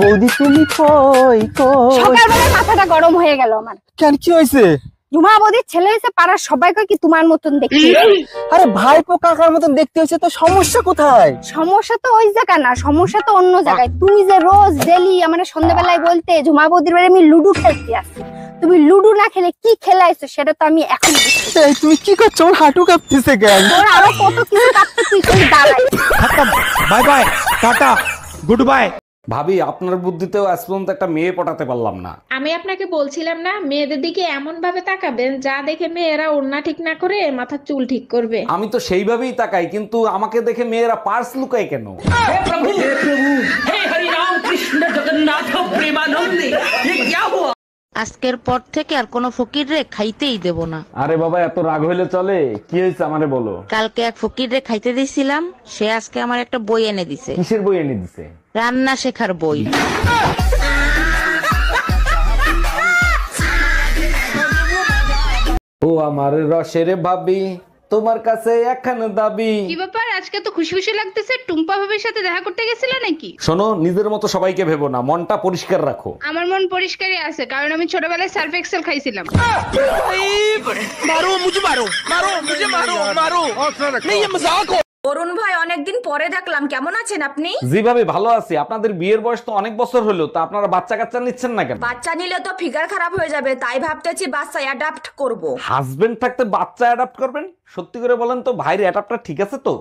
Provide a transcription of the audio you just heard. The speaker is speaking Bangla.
বৌদি তুমি কই কই? সকালবেলা মাথাটা গরম হয়ে গেল আমার। কেন কি হয়েছে? ঝুমা বৌদির ছেলে হয়েছে, পাড়ার সবাই কয় কি তোমার মতন দেখতে। আরে ভাইপো কাকার মতন দেখতে হয়েছে, তো সমস্যা কোথায়? সমস্যা তো ওই জায়গা না, সমস্যা তো অন্য জায়গায়। তুমি যে রোজ ডেলি আমার সন্ধ্যাবেলায় বলতে ঝুমা বৌদির বাড়ি আমি লুডু খেলতে আসি, তুমি লুডু না খেলে কি খেলাইছো সেটা তো আমি এখন বুঝছি। এই তুমি কি করছো? ওর হাঁটু কাঁপতেছে কেন? তোর আরো কত কিছু কাঁপতে, তুই খালি দাঁড়াই। Bye bye, tata, good bye. ভাবি, আপনার বুদ্ধিতেও আজ পর্যন্ত একটা মেয়ে পটাতে পারলাম না। আমি আপনাকে বলছিলাম না, মেয়েদের দিকে এমন ভাবে তাকাবেন যা দেখে মেয়েরা ওড়না ঠিক না করে মাথার চুল ঠিক করবে। আমি তো সেইভাবেই তাকাই, কিন্তু আমাকে দেখে মেয়েরা পার্স লুকায় কেন? আজকের পর থেকে আর কোনো ফকির রে খাইতেই দেব না। আরে বাবা, এত রাগ হইলে চলে? কি হয়েছে আমারে বলো। কালকে এক ফকির রে খাইতে দিছিলাম, সে আজকে আমার একটা বই এনে দিছে। কিসের বই এনে দিছে? রান্না শেখার বই। ও আমার রসের ভাবি, তোমার কাছে একখানে দাবি। কি ব্যাপার, আজকে তো খুশি খুশি লাগতেছে? টুম্পা ভাবির সাথে দেখা করতে গেছিলে নাকি? শোনো, নিজের মতো সবাইকে ভেবো না, মনটা পরিষ্কার রাখো। আমার মন পরিষ্কারই আছে, কারণ আমি ছোটবেলায় সার্ফ এক্সেল খাইছিলাম। অরুণ ভাই, অনেকদিন পরে দেখলাম, কেমন আছেন আপনি? জি ভাবি, ভালো আছি। আপনাদের বিয়ের বয়স তো অনেক বছর হলো, তা আপনারা বাচ্চা কাচ্চা নিচ্ছেন না কেন? বাচ্চা নিলে তো ফিগার খারাপ হয়ে যাবে, তাই ভাবতেছি বাচ্চা অ্যাডাপ্ট করব। হাজবেন্ড থাকতে বাচ্চা অ্যাডাপ্ট করবেন? সত্যি করে বলেন তো, ভাইয়ের অ্যাডাপ্টার ঠিক আছে তো?